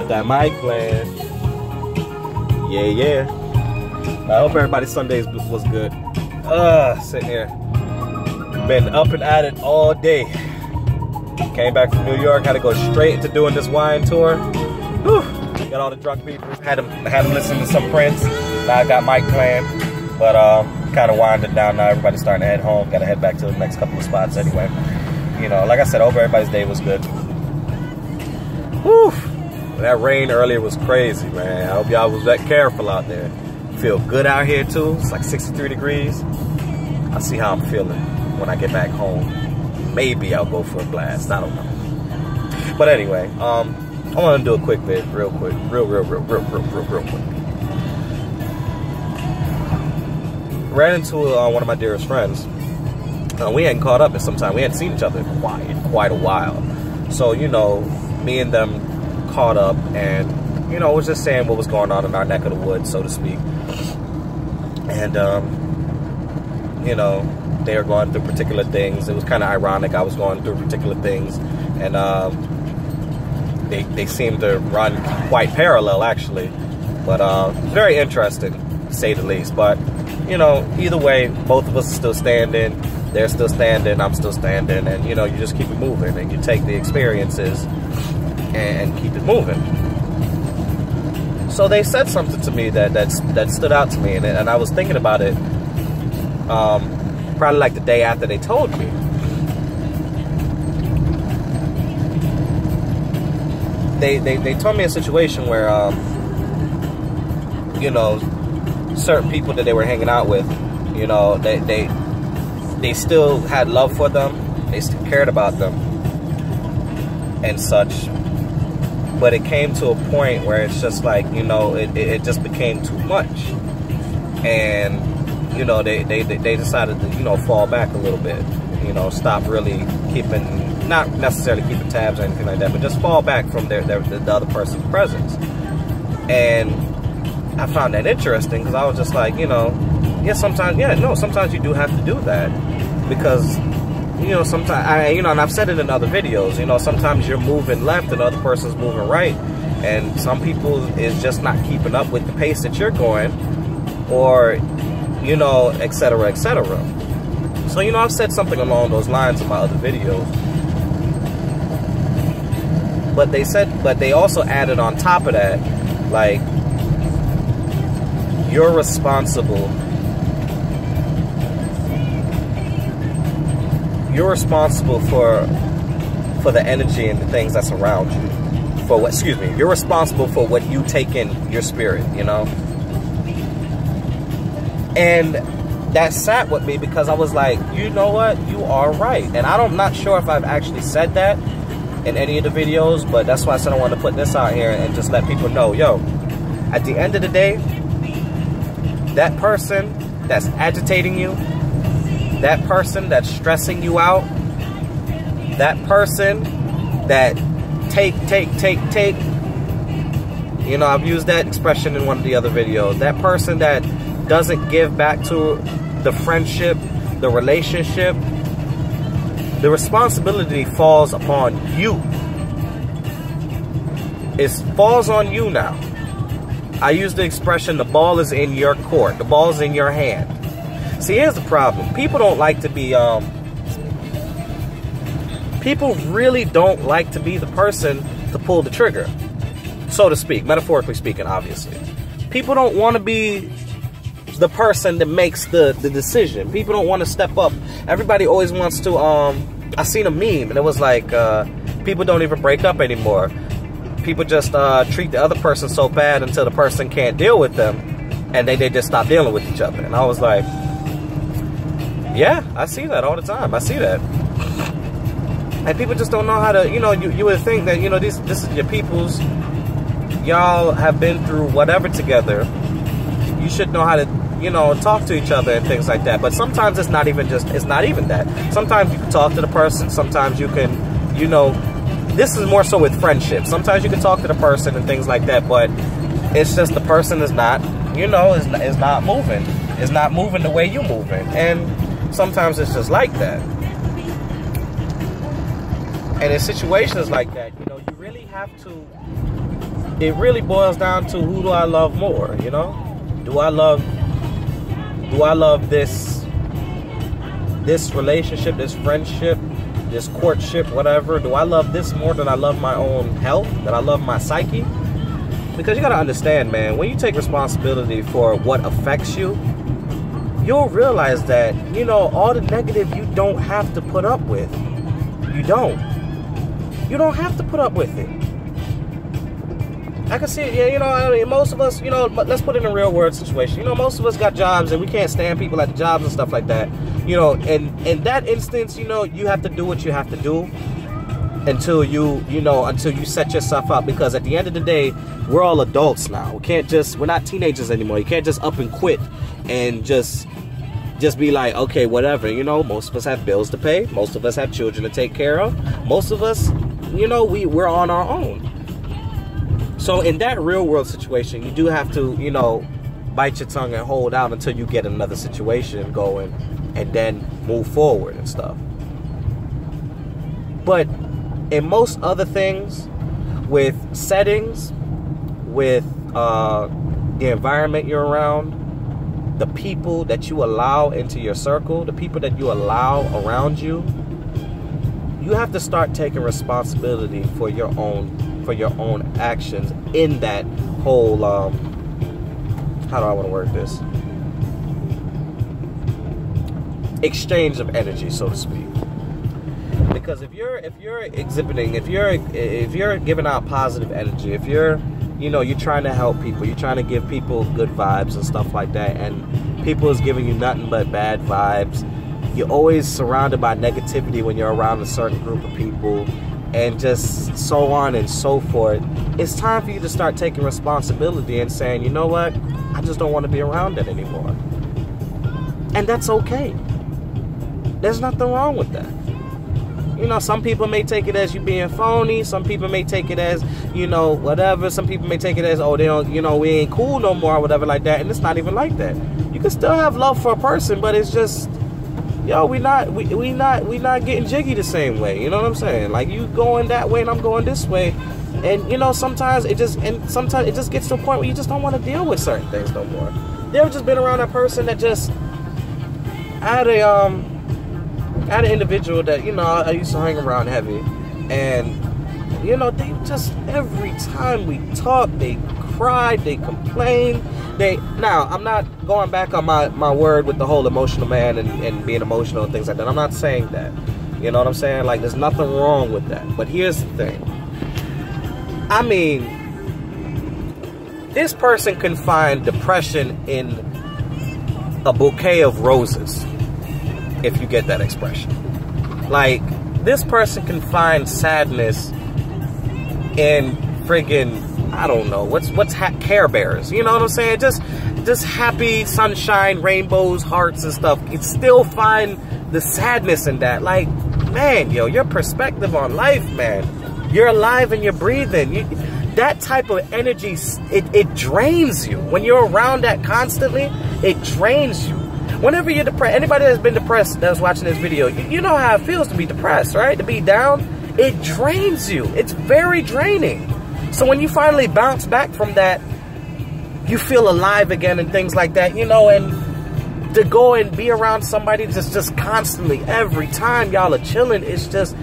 That mic playing. Yeah, yeah. I hope everybody's Sundays was good. Sitting here. Been up and at it all day. Came back from New York, had to go straight into doing this wine tour. Whew. Got all the drunk people. Had them listen to some Prince. Now I got Mike playing. But kind of winding down now. Everybody's starting to head home. Got to head back to the next couple of spots anyway. You know, like I said, I hope everybody's day was good. Whew. That rain earlier was crazy, man. I hope y'all was that careful out there. Feel good out here too. It's like 63 degrees. I'll see how I'm feeling when I get back home. Maybe I'll go for a blast. I don't know. But anyway, I want to do a quick vid, real quick. Real quick. Ran into one of my dearest friends. We hadn't caught up in some time. We hadn't seen each other in quite a while. So, you know, me and them caught up and, you know, was just saying what was going on in our neck of the woods, so to speak. And, you know, they were going through particular things. It was kind of ironic. I was going through particular things. And they seemed to run quite parallel, actually. But very interesting, to say the least. But, you know, either way, both of us are still standing. They're still standing. I'm still standing. And, you know, you just keep it moving. And you take the experiences and keep it moving. So they said something to me that stood out to me. And I was thinking about it probably like the day after they told me. They told me a situation where, you know, certain people that they were hanging out with, you know, they still had love for them, they still cared about them and such, but it came to a point where it's just like, you know, it just became too much, and, you know, they decided to, you know, fall back a little bit, you know, stop really keeping, not necessarily keeping tabs or anything like that, but just fall back from the other person's presence. And I found that interesting because I was just like, you know, yeah, sometimes you do have to do that because, you know, sometimes, you know, and I've said it in other videos, you know, sometimes you're moving left and the other person's moving right, and some people is just not keeping up with the pace that you're going, or, you know, etc., etc. So, you know, I've said something along those lines in my other videos. But they also added on top of that, like, you're responsible. You're responsible for the energy and the things that surround you. For what? Excuse me. You're responsible for what you take in your spirit. You know. And that sat with me because I was like, you know what? You are right. And I'm not sure if I've actually said that in any of the videos, but that's why I said I wanted to put this out here and just let people know, yo, at the end of the day, that person that's agitating you, that person that's stressing you out, that person that take, you know, I've used that expression in one of the other videos, that person that doesn't give back to the friendship, the relationship, the responsibility falls upon you. It falls on you now. I use the expression, the ball is in your court. The ball is in your hand. See, here's the problem. People don't like to be, people really don't like to be the person to pull the trigger, so to speak, metaphorically speaking, obviously. People don't want to be the person that makes the decision. People don't want to step up. Everybody always wants to, I seen a meme, and it was like, people don't even break up anymore. People just treat the other person so bad until the person can't deal with them, and they just stop dealing with each other. And I was like, yeah, I see that all the time. I see that. And people just don't know how to, you know, you would think that, you know, this is your people's, y'all have been through whatever together. You should know how to, you know, talk to each other and things like that. But sometimes it's not even that. Sometimes you can talk to the person. Sometimes you can, you know, this is more so with friendships. Sometimes you can talk to the person and things like that, but it's just the person is not, you know, is not moving. It's not moving the way you're moving. And sometimes it's just like that. And in situations like that, you know, you really have to it really boils down to who do I love more, you know? Do I love this relationship, this friendship, this courtship, whatever? Do I love this more than I love my own health, than I love my psyche? Because you gotta understand, man, when you take responsibility for what affects you, you'll realize that, you know, all the negative you don't have to put up with. You don't. You don't have to put up with it. I can see it, yeah, you know, I mean, most of us, you know, but let's put it in a real world situation. You know, most of us got jobs and we can't stand people at the jobs and stuff like that. You know, and in that instance, you know, you have to do what you have to do until until you set yourself up. Because at the end of the day, we're all adults now. We're not teenagers anymore. You can't just up and quit and just be like, okay, whatever. You know, most of us have bills to pay. Most of us have children to take care of. Most of us, you know, we're on our own. So in that real world situation, you do have to, you know, bite your tongue and hold out until you get another situation going and then move forward and stuff. But in most other things, with settings, with the environment you're around, the people that you allow into your circle, the people that you allow around you, you have to start taking responsibility for your own actions in that whole how do I want to word this, exchange of energy, so to speak. Because if you're exhibiting, if you're giving out positive energy, if you're, you know, you're trying to help people, you're trying to give people good vibes and stuff like that, and people is giving you nothing but bad vibes, you're always surrounded by negativity when you're around a certain group of people, and just so on and so forth, it's time for you to start taking responsibility and saying, you know what, I just don't want to be around it anymore. And that's okay. There's nothing wrong with that. You know, some people may take it as you being phony. Some people may take it as, you know, whatever. Some people may take it as, oh, they don't, you know, we ain't cool no more or whatever like that. And it's not even like that. You can still have love for a person, but it's just, yo, we not getting jiggy the same way. You know what I'm saying? Like, you going that way and I'm going this way. And, you know, sometimes it just gets to a point where you just don't want to deal with certain things no more. You ever just been around a person that just, I had an individual that, you know, I used to hang around heavy, and, you know, they just, every time we talk, they cried, they complained, now, I'm not going back on my word with the whole emotional man and being emotional and things like that. I'm not saying that. You know what I'm saying? Like, there's nothing wrong with that. But here's the thing. I mean, this person can find depression in a bouquet of roses, if you get that expression. Like, this person can find sadness in friggin', I don't know, what's Care Bears, you know what I'm saying? Just happy, sunshine, rainbows, hearts and stuff. You'd still find the sadness in that. Like, man, yo, your perspective on life, man. You're alive and you're breathing. That type of energy, it drains you. When you're around that constantly, it drains you. Whenever you're depressed, anybody that's been depressed that's watching this video, you know how it feels to be depressed, right? To be down, it drains you. It's very draining. So when you finally bounce back from that, you feel alive again and things like that, you know, and to go and be around somebody just constantly, every time y'all are chilling, it's just,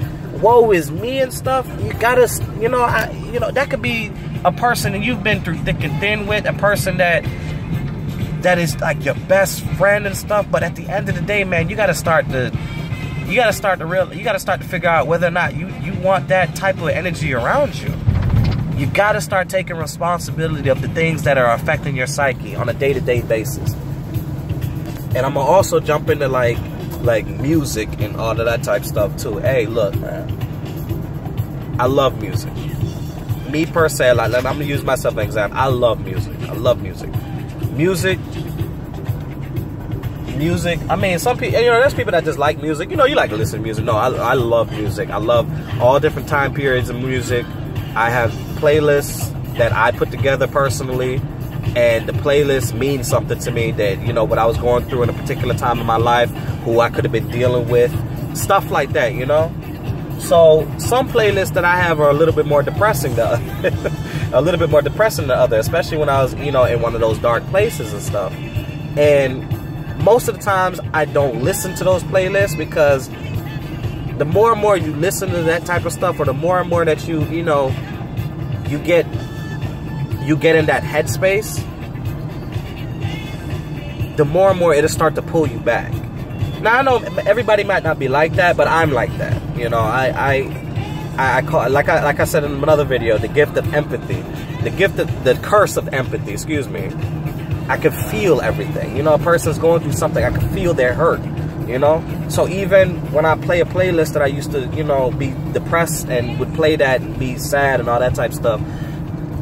woe is me and stuff. You gotta, you know, that could be a person that you've been through thick and thin with, a person that is like your best friend and stuff. But at the end of the day, man, you gotta start to figure out whether or not you want that type of energy around you. You gotta start taking responsibility of the things that are affecting your psyche on a day-to-day basis. And I'm gonna also jump into like music and all of that type of stuff too. Hey, look, man, I love music. Me per se, like, I'm gonna use myself as an example. I love music. I love music. Music. I mean, some people, you know, there's people that just like music. You know, you like to listen to music. No, I love music. I love all different time periods of music. I have playlists that I put together personally, and the playlist means something to me, that, you know, what I was going through in a particular time of my life, who I could have been dealing with, stuff like that, you know. So some playlists that I have are a little bit more depressing than a little bit more depressing than others, especially when I was, you know, in one of those dark places and stuff. And most of the times I don't listen to those playlists, because the more and more you listen to that type of stuff, or the more and more that you know, you get in that headspace, the more and more it'll start to pull you back. Now I know everybody might not be like that, but I'm like that. You know, I call, like I said in another video, the gift of empathy, the curse of empathy. Excuse me. I can feel everything. You know, a person's going through something, I can feel their hurt. You know, so even when I play a playlist that I used to, you know, be depressed and would play that and be sad and all that type of stuff,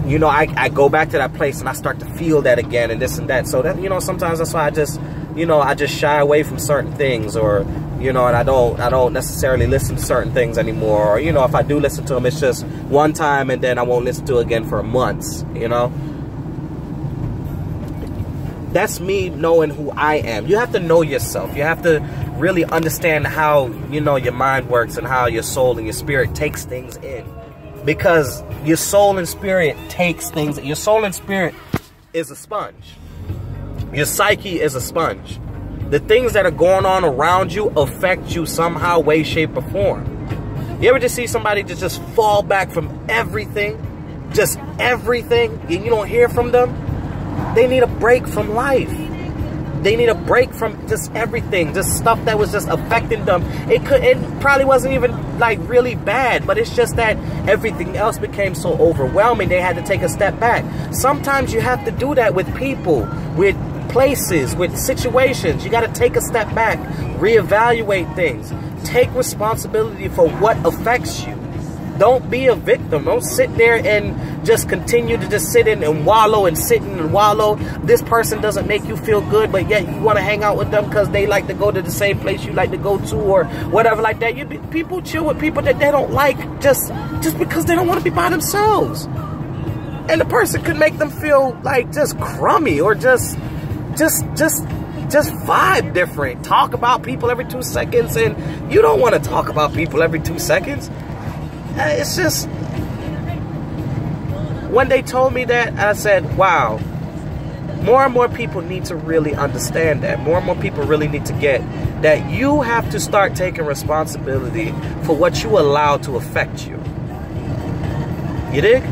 you know, I go back to that place and I start to feel that again and this and that. So that, you know, sometimes that's why I just, you know, I just shy away from certain things, or, you know, and I don't necessarily listen to certain things anymore. Or, you know, if I do listen to them, it's just one time and then I won't listen to it again for months, you know. That's me knowing who I am. You have to know yourself. You have to really understand how, you know, your mind works and how your soul and your spirit takes things in. Because your soul and spirit takes things. Your soul and spirit is a sponge. Your psyche is a sponge. The things that are going on around you affect you somehow, way, shape, or form. You ever just see somebody just fall back from everything? Just everything, and you don't hear from them? They need a break from life. They need a break from just everything, just stuff that was just affecting them. It probably wasn't even like really bad, but it's just that everything else became so overwhelming, they had to take a step back. Sometimes you have to do that with people, with places, with situations. You got to take a step back, reevaluate things, take responsibility for what affects you. Don't be a victim. Don't sit there and just continue to just sit in and wallow and sit in and wallow. This person doesn't make you feel good, but yet you want to hang out with them because they like to go to the same place you like to go to, or whatever like that. People chill with people that they don't like just because they don't want to be by themselves. And the person could make them feel like just crummy, or just vibe different. Talk about people every 2 seconds, and you don't want to talk about people every 2 seconds. It's just, when they told me that, I said, wow, more and more people need to really understand that. More and more people really need to get that you have to start taking responsibility for what you allow to affect you. You dig?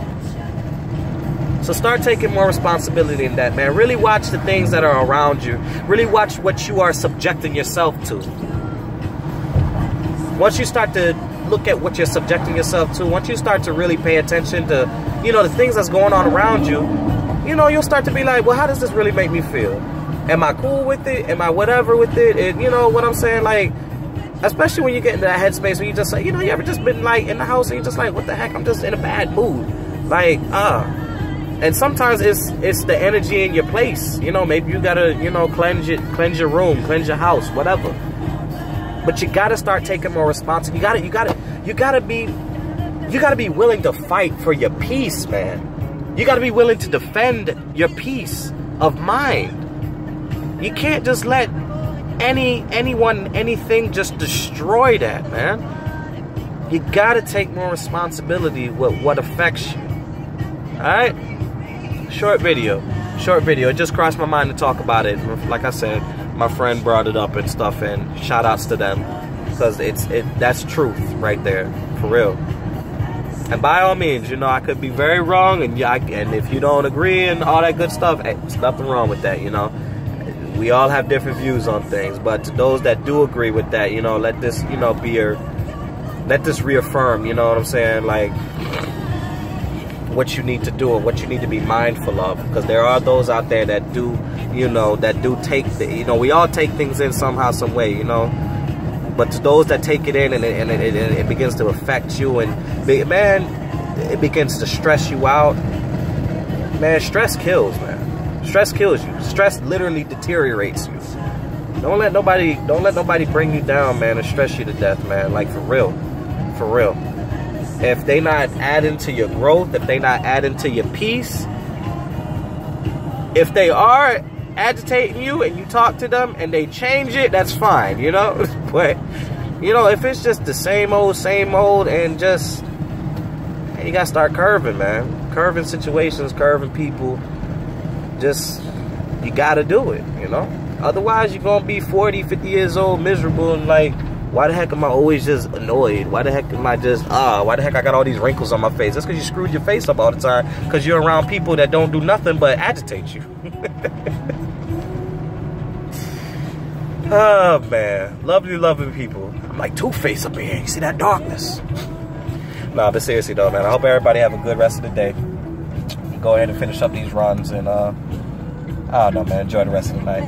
So start taking more responsibility in that, man. Really watch the things that are around you. Really watch what you are subjecting yourself to. Once you start to look at what you're subjecting yourself to, once you start to really pay attention to, you know, the things that's going on around you, you know, you'll start to be like, well, how does this really make me feel? Am I cool with it? Am I whatever with it? And you know what I'm saying? Like, especially when you get into that headspace where you just like, you know, you ever just been like in the house and you're just like, what the heck? I'm just in a bad mood. Like, and sometimes it's the energy in your place. You know, maybe you gotta, you know, cleanse your room, cleanse your house, whatever. But you gotta start taking more responsibility. You gotta be willing to fight for your peace, man. You gotta be willing to defend your peace of mind. You can't just let anything just destroy that, man. You gotta take more responsibility with what affects you. Alright? Short video. It just crossed my mind to talk about it. Like I said, my friend brought it up and stuff, and shout outs to them, because that's truth right there, for real. And by all means, you know, I could be very wrong, and if you don't agree and all that good stuff, hey, there's nothing wrong with that, you know. We all have different views on things, but to those that do agree with that, you know, let this, you know, let this reaffirm, you know what I'm saying, like, what you need to do and what you need to be mindful of, because there are those out there that do, you know, that do take you know, we all take things in somehow, some way, you know, but to those that take it in and it begins to affect you, and man, it begins to stress you out, man. Stress kills, man. Stress kills you. Stress literally deteriorates you. Don't let nobody bring you down, man, and stress you to death, man. Like, for real. If they not adding to your growth, if they not adding to your peace, if they are agitating you and you talk to them and they change it, that's fine, you know. But You know, if it's just the same old, and just, hey, you gotta start curving, man. Curving situations, curving people. Just, you gotta do it, you know? Otherwise, you're gonna be 40, 50 years old, miserable, and like, why the heck am I always just annoyed? Why the heck am I just, why the heck I got all these wrinkles on my face? That's because you screwed your face up all the time because you're around people that don't do nothing but agitate you. Oh, man. Lovely, lovely people. I'm like Two-Face up in here. You see that darkness? Nah, but seriously, though, man. I hope everybody have a good rest of the day. Go ahead and finish up these runs and, I don't know, man. Enjoy the rest of the night.